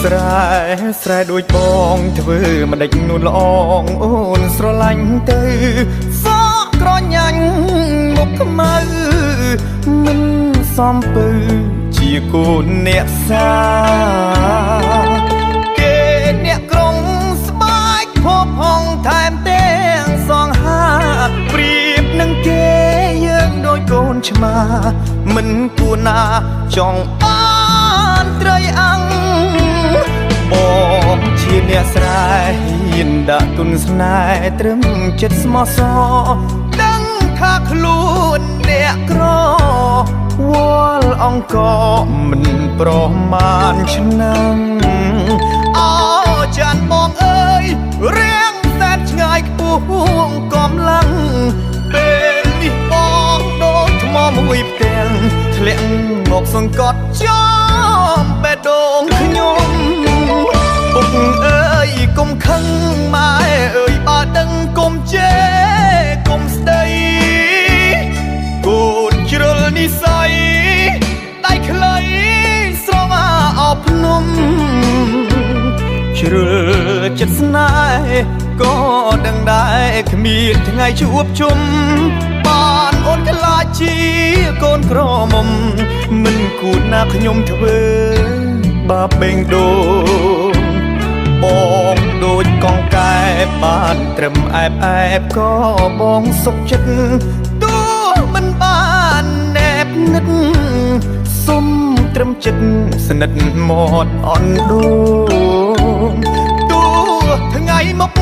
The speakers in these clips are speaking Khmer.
ស្រែស្រែដូចបងធ្វើមិនដេចនួនល្អងអូនស្រឡាញ់ទៅសក់ក្រញាញ់មុខខ្មៅមិនសំពើជាកូនអ្នកសាគេអ្នកក្រុងស្បែកភពហងថែមទាំងសងហាព្រៀបនឹងគេយើងដូចកូនឆ្មាមិនគួរណាចង់បានត្រីអង្គបងជាអ្នកស្រែហ៊ានដាក់ទុនស្នេហ៍ត្រឹមចិត្តស្មោះសរដឹងថាខ្លួនអ្នកក្រវល់អង្គមិនប្រមាណឆ្នាំអោចានបងអើយរៀងសែនឆ្ងាយខ្ពស់កំឡាំងពេលនេះបងដូចថ្មមួយផ្ទាំងធ្លាក់មកសង្កត់ចំបេះដូងខ្ញុំពុកអើយកុំខឹងម៉ែអើយបើដឹងកុំជេរកុំស្ដីកូនជ្រុលនិស័យដៃខ្លីស្រវាអោភ្នំជ្រុលចិត្តស្នេហ៍ក៏ដឹងដែរគ្មានថ្ងៃជួបជុំបានអូនខ្លាចជាកូនក្រមុំមិនគួរណាខ្ញុំធ្វើបាបបេងដូងបងដូចកងកែបានត្រឹមអែបក៏បងសុខចិត្តទោះមិនបានណែបនិតសុំត្រឹមចិត្តស្និទ្ធមាត់អន់ដូងទោះថ្ងៃមក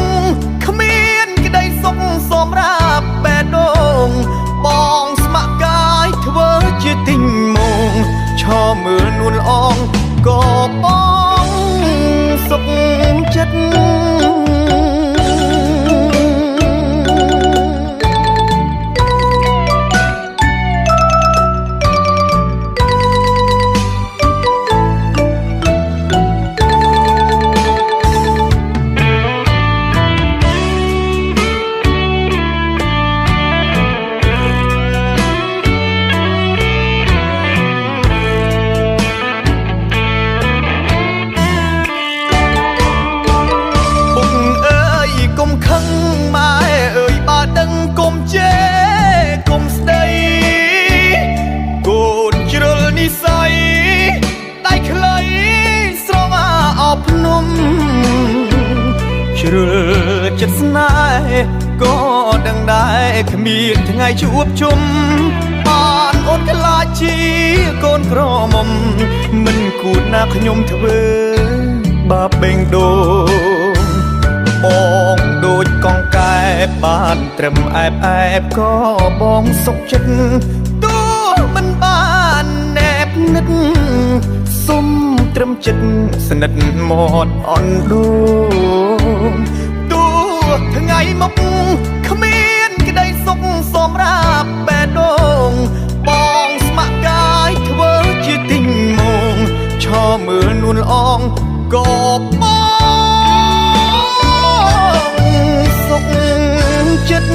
គ្មានក្តីសុខសម្រាប់បេះដូងបងស្ម័គ្រកាយធ្វើជាទិញមកឈរមើលនួនល្អងក៏បងសុខចិត្តជ្រុលចិត្តស្នេហ៍ក៏ដឹងដែរគ្មានថ្ងៃជួបជុំបានអូនខ្លាចជាកូនក្រមុំមិនគួរណាខ្ញុំធ្វើបាបបេងដូងបងដូចកងកែបានត្រឹមអែបក៏បងសុខចិត្តទោះមិនបានណែបនិតសុំត្រឹមចិត្តស្និទ្ធមាត់អន់ដូងទោះថ្ងៃមកគ្មានក្តីសុខសម្រាប់បេះដូងបងស្ម័គ្រកាយធ្វើជាទិញមកឈរមើលនួនល្អងក៏បងសុខចិត្ត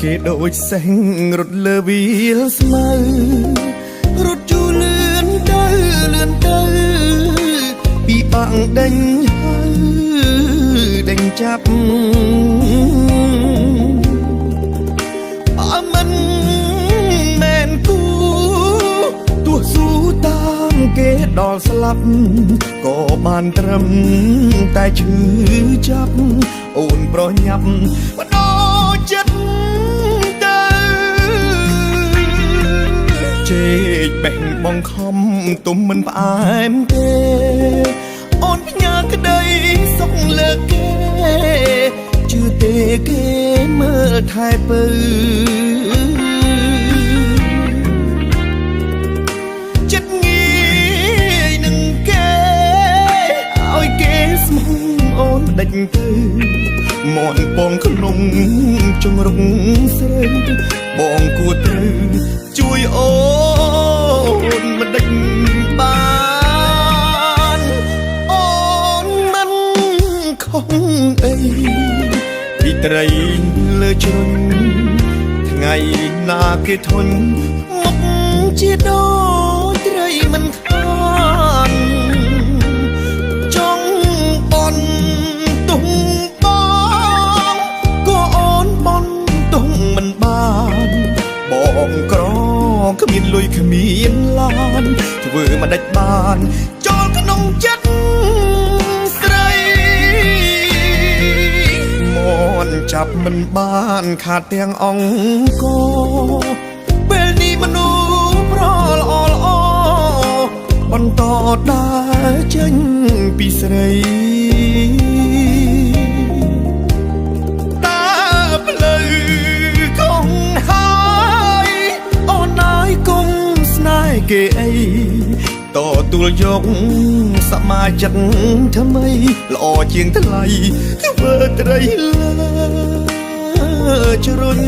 គេដូចសេះរត់លើវាលស្មៅរត់ជូរលឿនទៅពីបាក់ដេញហើយដេញចាប់បើមិនមែនគូទោះស៊ូតាមគេដល់ស្លាប់ក៏បានត្រឹមតែឈឺចាប់អូនប្រញាប់បដោចិត្ត ជែកបេះបងខំទុំមិនផ្អែមទេអូនផ្ញើក្តីសុខលើគេជឿទេគេមើលថែពើចិត្តងាយនឹងគេឲ្យគេស្មោះអូនដេញទៅមន់ពងក្នុងចង្រុកស្រូវបងគួរត្រូវជួយអូនមិនដេញបានអូនមិនខំអីពីត្រីលើជ្រុញថ្ងៃណាគេធន់មុខជាដូចត្រីមិនខានចង់បនទុំបងក៏អូនបនទុំមិនបានបងក្រគ្មានលុយគ្មានឡានធ្វើមិនដាច់បានចូលក្នុងចិត្តស្រីមន់ចាប់មិនបានខាតទាំងអង្គពេលនេះមនុស្សប្រល្អល្អបន្តដើរចេញពីស្រីតាផ្លូវកងហើយអូនអើយគុំស្នេហ៍គេអីតទួលយកសមាជិកថ្មីល្អជាងថ្លៃធ្វើត្រីលើជ្រុញ